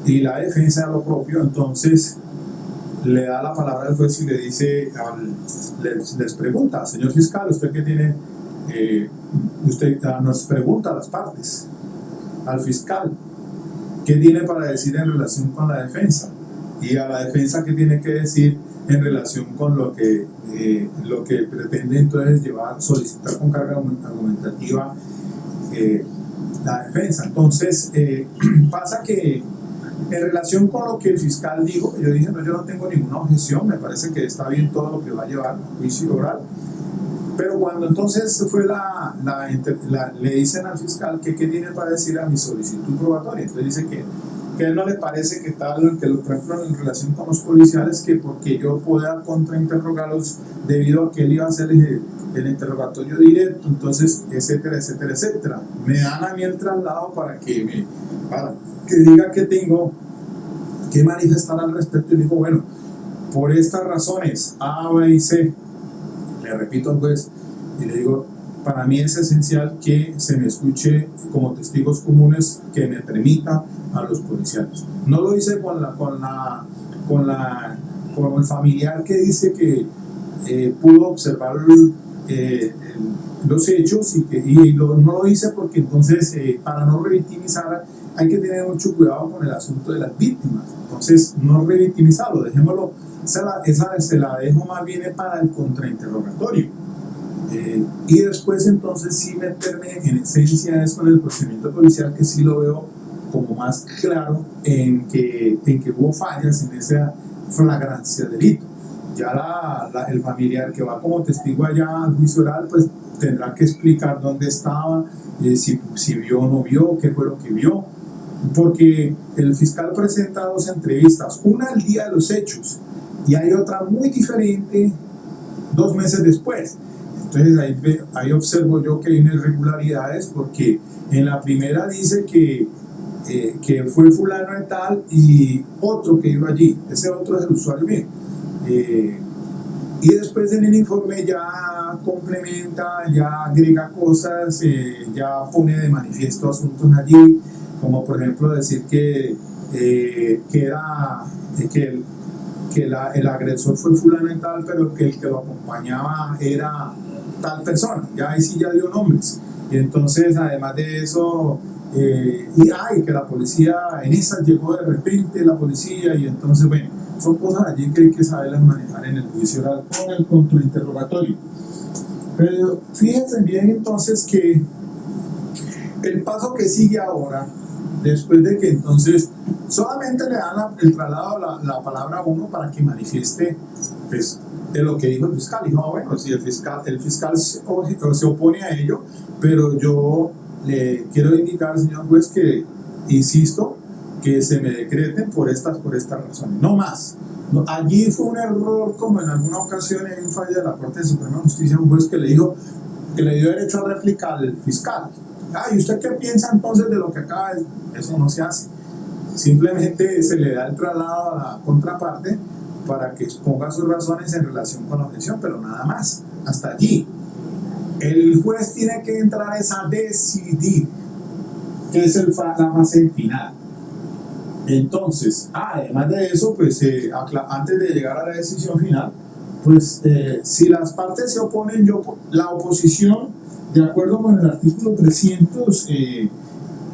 y la defensa de lo propio, entonces le da la palabra al juez y le dice, les pregunta, señor fiscal, usted qué tiene, usted nos pregunta a las partes, al fiscal, qué tiene para decir en relación con la defensa, y a la defensa qué tiene que decir en relación con lo que pretende entonces solicitar con carga argumentativa la defensa. Entonces pasa que en relación con lo que el fiscal dijo, yo dije, no, yo no tengo ninguna objeción, me parece que está bien todo lo que va a llevar a juicio oral. Pero cuando entonces fue le dicen al fiscal que qué tiene para decir a mi solicitud probatoria, entonces dice que a él no le parece que tal, que por ejemplo en relación con los policiales, que porque yo pueda contrainterrogarlos debido a que él iba a hacer el interrogatorio directo, entonces, etcétera, etcétera, etcétera. Me dan a mí el traslado para que diga que tengo que manifestar al respecto, y digo, bueno, por estas razones, A, B y C, le repito al juez y le digo, para mí es esencial que se me escuche como testigos comunes que me permita a los policiales. No lo hice con el familiar que dice que pudo observar los hechos no lo hice porque entonces para no revictimizar hay que tener mucho cuidado con el asunto de las víctimas. Entonces no revictimizarlo, dejémoslo, esa se la dejo más bien para el contrainterrogatorio. Y después entonces sí meterme en esencia es con el procedimiento policial, que sí lo veo como más claro en que hubo fallas en esa flagrancia de delito. Ya el familiar que va como testigo allá al juicio oral, pues tendrá que explicar dónde estaba, si vio o no vio, qué fue lo que vio, porque el fiscal presenta dos entrevistas, una al día de los hechos y hay otra muy diferente 2 meses después. Entonces ahí observo yo que hay unas irregularidades, porque en la primera dice que fue fulano de tal y otro que iba allí, ese otro es el usuario mío. Y después en el informe ya complementa, ya agrega cosas, ya pone de manifiesto asuntos allí, como por ejemplo decir que el agresor fue fulano y tal, pero que el que lo acompañaba era tal persona, ya ahí sí ya dio nombres. Y entonces además de eso, que la policía en esa llegó de repente la policía, y entonces bueno, son cosas allí que hay que saberlas manejar en el juicio oral con el contrainterrogatorio. Pero fíjense bien entonces que el paso que sigue ahora, después de que entonces solamente le dan el traslado, la palabra a uno para que manifieste pues, de lo que dijo el fiscal. Dijo, bueno, si el fiscal se opone a ello, pero yo le quiero indicar, señor juez, que insisto que se me decreten por estas razones, no más. No, allí fue un error, como en alguna ocasión en un fallo de la Corte de Suprema Justicia, un juez que le dio derecho a réplica al fiscal. ¿Y usted qué piensa entonces de lo que acaba de...? Eso no se hace. Simplemente se le da el traslado a la contraparte para que exponga sus razones en relación con la objeción, pero nada más, hasta allí. El juez tiene que entrar a decidir, que es la fase final. Entonces, además de eso, pues antes de llegar a la decisión final, pues si las partes se oponen, la oposición, de acuerdo con el artículo 300,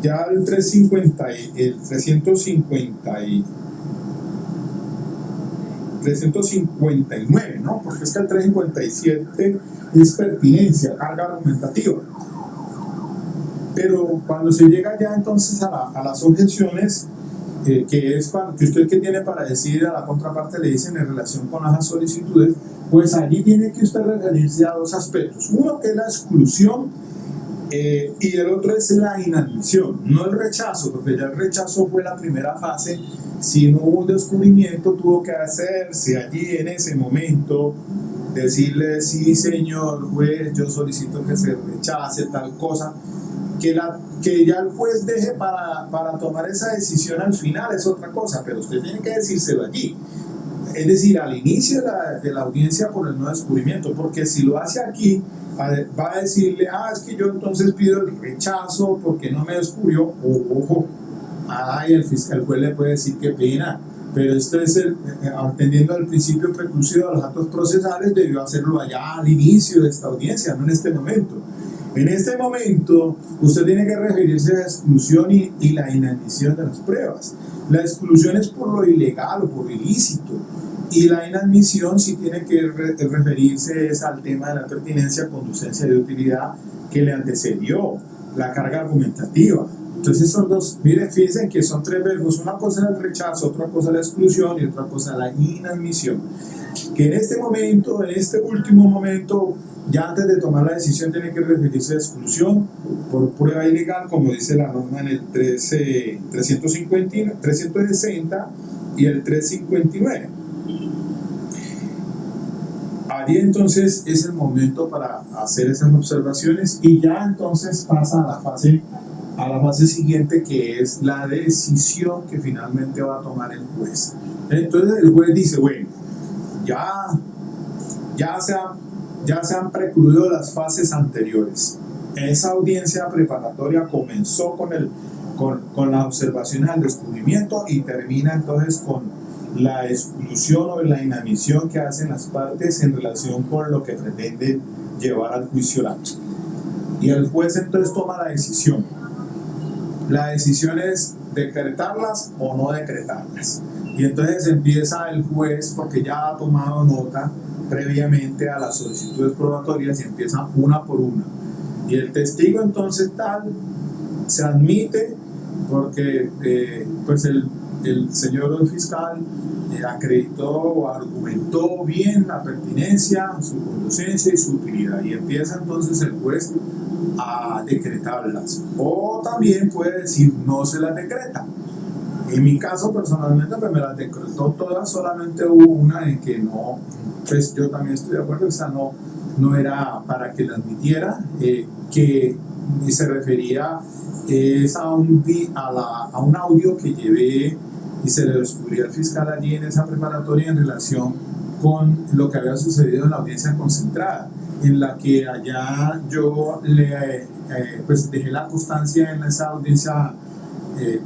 ya el 359, ¿no? Porque es que el 357 es pertinencia, carga argumentativa. Pero cuando se llega ya entonces a las objeciones, que es que usted que tiene para decir a la contraparte le dicen en relación con las solicitudes, pues allí tiene que usted referirse a dos aspectos. Uno que es la exclusión y el otro es la inadmisión, no el rechazo, porque ya el rechazo fue la primera fase. Si no hubo un descubrimiento, tuvo que hacerse allí en ese momento, decirle, sí señor juez, yo solicito que se rechace tal cosa, que ya el juez deje para tomar esa decisión al final es otra cosa, pero usted tiene que decírselo allí, es decir, al inicio de la audiencia por el no descubrimiento, porque si lo hace aquí, va a decirle, es que yo entonces pido el rechazo porque no me descubrió, ojo, el juez le puede decir qué pena, pero esto es atendiendo al principio preclusivo de los actos procesales, debió hacerlo allá al inicio de esta audiencia, no en este momento. En este momento, usted tiene que referirse a la exclusión y la inadmisión de las pruebas. La exclusión es por lo ilegal o por lo ilícito, y la inadmisión sí tiene que referirse al tema de la pertinencia, conducencia y utilidad que le antecedió la carga argumentativa. Entonces son dos, miren, fíjense que son tres verbos, una cosa es el rechazo, otra cosa es la exclusión y otra cosa es la inadmisión. Que en este momento, en este último momento, ya antes de tomar la decisión tiene que referirse a exclusión por prueba ilegal, como dice la norma en el 360 y el 359. Allí entonces es el momento para hacer esas observaciones y ya entonces pasa a la fase siguiente, que es la decisión que finalmente va a tomar el juez. Entonces el juez dice, bueno, ya se han precluido las fases anteriores. Esa audiencia preparatoria comenzó con las observaciones al descubrimiento y termina entonces con la exclusión o la inadmisión que hacen las partes en relación con lo que pretenden llevar al juicio oral. Y el juez entonces toma la decisión. La decisión es decretarlas o no decretarlas. Y entonces empieza el juez, porque ya ha tomado nota previamente a las solicitudes probatorias, y empieza una por una. Y el testigo entonces se admite porque pues el señor fiscal acreditó o argumentó bien la pertinencia, su conducencia y su utilidad, y empieza entonces el juez a decretarlas, o también puede decir no se las decreta. En mi caso personalmente pues me las decretó todas, solamente hubo una en que no, pues yo también estoy de acuerdo, esa no era para que la admitiera, que se refería a un audio que llevé y se le descubrió al fiscal allí en esa preparatoria en relación con lo que había sucedido en la audiencia concentrada, en la que allá yo pues dejé la constancia en esa audiencia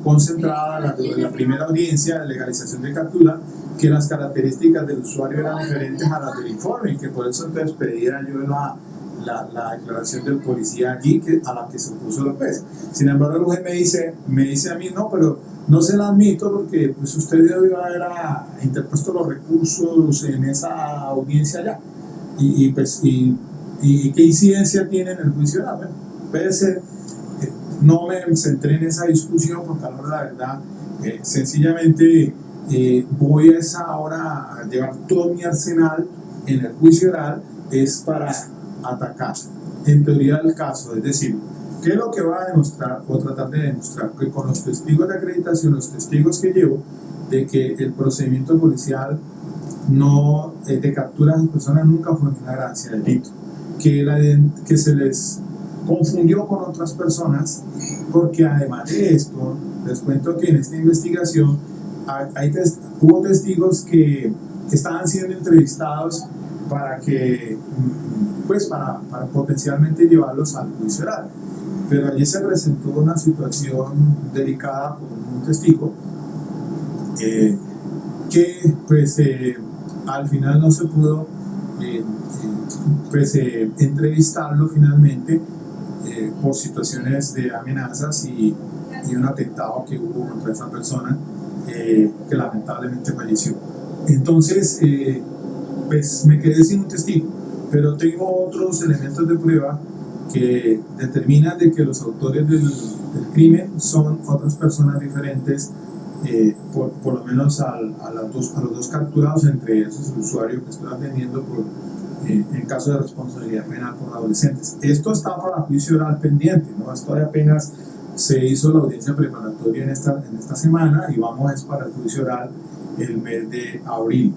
concentrada, la primera audiencia de legalización de captura, que las características del usuario eran diferentes a las del informe, y que por eso entonces pedía yo la declaración del policía allí, a la que se opuso el juez. Sin embargo, el juez me dice a mí, no, pero no se la admito porque pues usted debió haber interpuesto los recursos en esa audiencia allá. Y qué incidencia tiene en el juicio oral. Bueno, puede ser, no me centré en esa discusión porque a la verdad, sencillamente voy a esa hora a llevar todo mi arsenal en el juicio oral, es para atacar en teoría del caso, es decir, ¿qué es lo que va a demostrar o tratar de demostrar? Que con los testigos de acreditación, los testigos que llevo, de que el procedimiento policial de captura a las personas nunca fue en flagrancia de delito, que se les confundió con otras personas, porque además de esto, les cuento que en esta investigación hubo testigos que estaban siendo entrevistados para potencialmente llevarlos al juicio oral. Pero allí se presentó una situación delicada con un testigo que pues al final no se pudo entrevistarlo finalmente por situaciones de amenazas y un atentado que hubo contra esa persona que lamentablemente falleció. Entonces pues me quedé sin un testigo, pero tengo otros elementos de prueba que determinan de que los autores del crimen son otras personas diferentes, por lo menos a los dos capturados, entre esos el usuario que estoy atendiendo en caso de responsabilidad penal por adolescentes. Esto está para juicio oral pendiente, ¿no? Esto apenas se hizo la audiencia preparatoria en esta semana, y vamos para el juicio oral el mes de abril.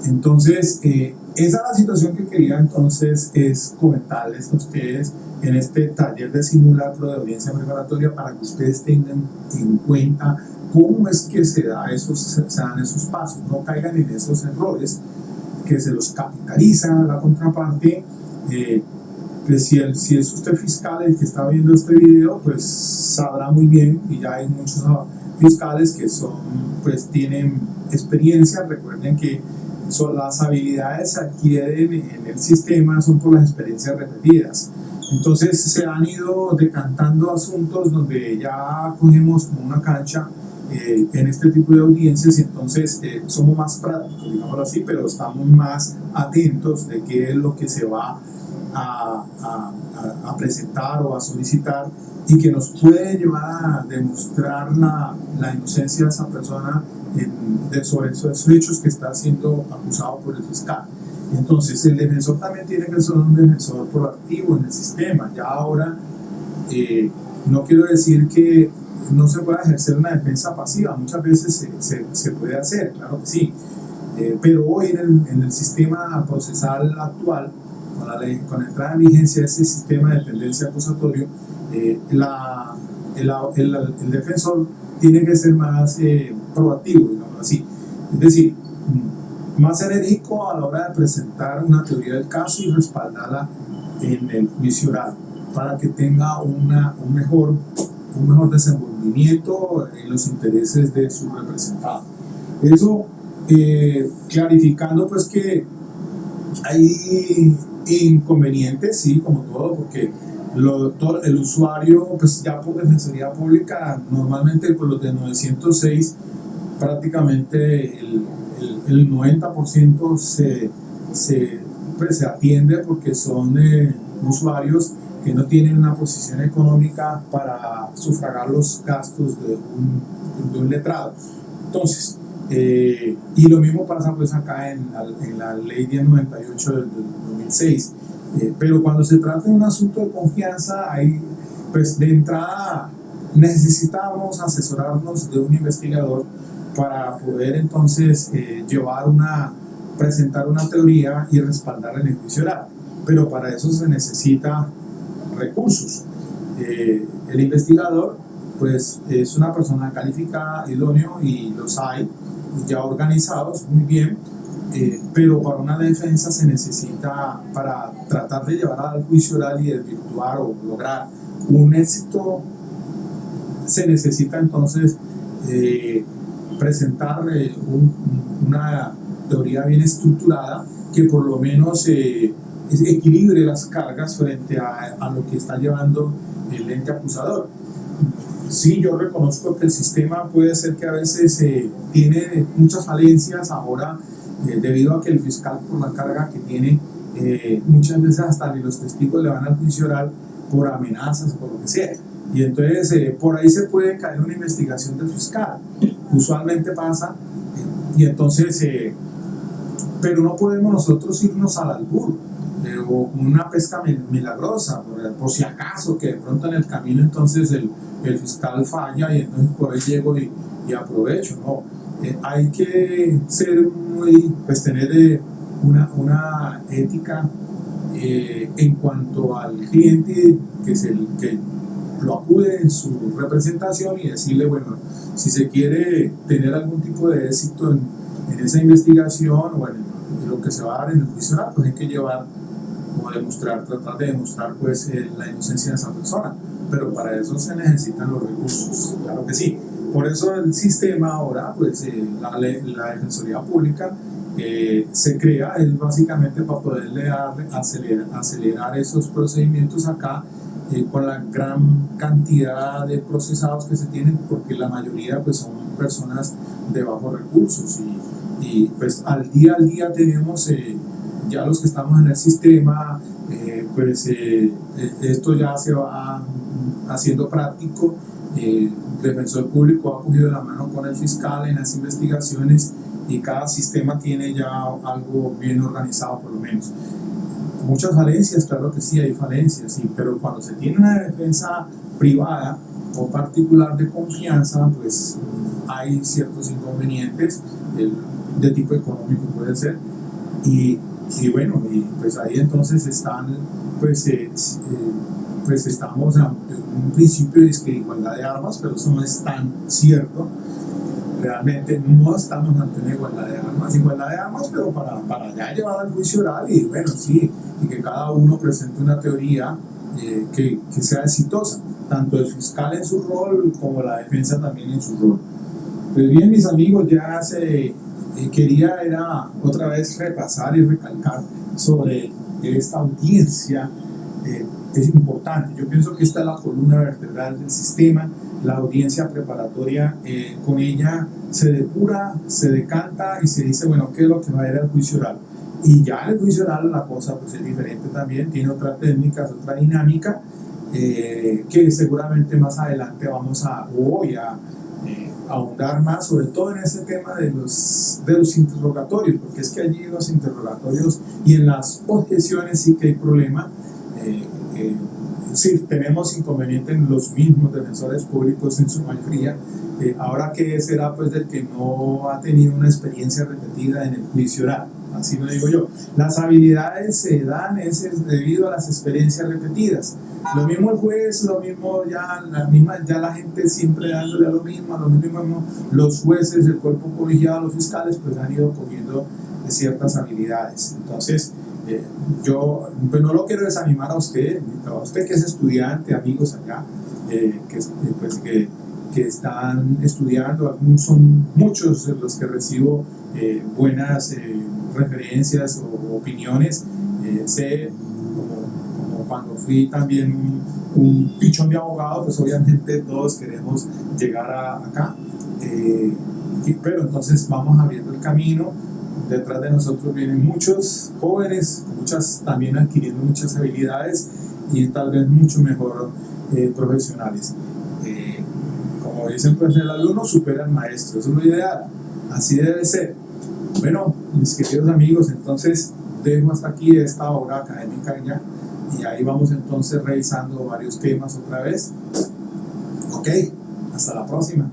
Entonces, esa es la situación que quería entonces es comentarles a ustedes en este taller de simulacro de audiencia preparatoria, para que ustedes tengan en cuenta cómo es que se dan esos pasos, no caigan en esos errores que se los capitaliza la contraparte. Pues si es usted fiscal el que está viendo este video, pues sabrá muy bien, y ya hay muchos fiscales que son, pues tienen experiencia. Recuerden que las habilidades se adquieren en el sistema son por las experiencias repetidas. Entonces se han ido decantando asuntos donde ya cogemos como una cancha en este tipo de audiencias, y entonces somos más prácticos, digámoslo así, pero estamos más atentos de qué es lo que se va a presentar o a solicitar, y que nos puede llevar a demostrar la inocencia de esa persona sobre esos hechos que está siendo acusado por el fiscal. Entonces el defensor también tiene que ser un defensor proactivo en el sistema. Ya ahora no quiero decir que no se pueda ejercer una defensa pasiva, muchas veces se puede hacer, claro que sí, pero hoy en el sistema procesal actual, con la entrada en vigencia de ese sistema de dependencia acusatorio, el defensor tiene que ser más proactivo, digamos así, es decir, más enérgico a la hora de presentar una teoría del caso y respaldarla en el juicio oral, para que tenga un mejor desenvolvimiento en los intereses de su representado. Eso clarificando pues que hay inconvenientes, sí, como todo, porque el usuario, pues ya por Defensoría Pública, normalmente con los de 906, prácticamente el 90% se atiende, porque son usuarios que no tienen una posición económica para sufragar los gastos de un letrado. Entonces, y lo mismo pasa pues acá en la ley 1098 del 2006. Pero cuando se trata de un asunto de confianza, ahí pues de entrada necesitamos asesorarnos de un investigador para poder entonces presentar una teoría y respaldarla en el juicio oral. Pero para eso se necesita recursos. El investigador pues es una persona calificada, idóneo, y los hay ya organizados muy bien, pero para una defensa se necesita, para tratar de llevar al juicio oral y desvirtuar o lograr un éxito, se necesita entonces presentar una teoría bien estructurada que por lo menos equilibre las cargas frente a lo que está llevando el ente acusador. Sí, yo reconozco que el sistema puede ser que a veces tiene muchas falencias ahora, debido a que el fiscal, por la carga que tiene, muchas veces hasta ni los testigos le van al juicio oral por amenazas, por lo que sea. Y entonces por ahí se puede caer una investigación del fiscal. Usualmente pasa, y entonces, pero no podemos nosotros irnos al albur, o una pesca milagrosa, por si acaso, que de pronto en el camino entonces el fiscal falla y entonces por ahí llego y aprovecho. No, hay que ser pues tener una ética en cuanto al cliente que lo acude en su representación, y decirle, bueno, si se quiere tener algún tipo de éxito en esa investigación o en lo que se va a dar en el juicio oral, pues hay que llevar o tratar de demostrar pues la inocencia de esa persona, pero para eso se necesitan los recursos, claro que sí. Por eso el sistema ahora, pues la Defensoría Pública se crea es básicamente para poderle acelerar esos procedimientos acá, con la gran cantidad de procesados que se tienen, porque la mayoría pues son personas de bajos recursos, y pues al día tenemos ya los que estamos en el sistema, pues esto ya se va haciendo práctico. El defensor público ha cogido la mano con el fiscal en las investigaciones, y cada sistema tiene ya algo bien organizado, por lo menos. Muchas falencias, claro que sí, hay falencias, sí, pero cuando se tiene una defensa privada o particular de confianza, pues hay ciertos inconvenientes de tipo económico, puede ser, y bueno, y pues ahí entonces están, pues estamos ante un principio de igualdad de armas, pero eso no es tan cierto. Realmente no estamos ante una igualdad de armas, pero para ya llevar al juicio oral, y bueno, sí, y que cada uno presente una teoría que sea exitosa, tanto el fiscal en su rol como la defensa también en su rol. Pues bien, mis amigos, ya quería era otra vez repasar y recalcar sobre esta audiencia. Es importante, yo pienso que esta es la columna vertebral del sistema, la audiencia preparatoria. Con ella se depura, se decanta y se dice, bueno, ¿qué es lo que va a ir al juicio oral? Y ya en el juicio oral la cosa pues es diferente también, tiene otras técnicas, otra dinámica, que seguramente más adelante voy a ahondar más, sobre todo en ese tema de los interrogatorios, porque es que allí en los interrogatorios y en las objeciones sí que hay problema. Sí, tenemos inconveniente en los mismos defensores públicos en su mayoría. Ahora, ¿qué será pues del que no ha tenido una experiencia repetida en el juicio oral? Así lo digo yo. Las habilidades se dan debido a las experiencias repetidas. Lo mismo el juez, lo mismo ya la gente siempre dándole a lo mismo, los jueces, el cuerpo colegiado, los fiscales, pues han ido cogiendo ciertas habilidades. Entonces, yo pues no lo quiero desanimar a usted que es estudiante, amigos allá, que están estudiando. Son muchos los que recibo buenas referencias o opiniones. Sé, como cuando fui también un pichón de abogado, pues obviamente todos queremos llegar acá, pero entonces vamos abriendo el camino. Detrás de nosotros vienen muchos jóvenes, también adquiriendo muchas habilidades y tal vez mucho mejor profesionales. Como dicen, pues el alumno supera al maestro, eso es lo ideal, así debe ser. Bueno, mis queridos amigos, entonces dejo hasta aquí esta hora académica ya, y ahí vamos entonces revisando varios temas otra vez. Ok, hasta la próxima.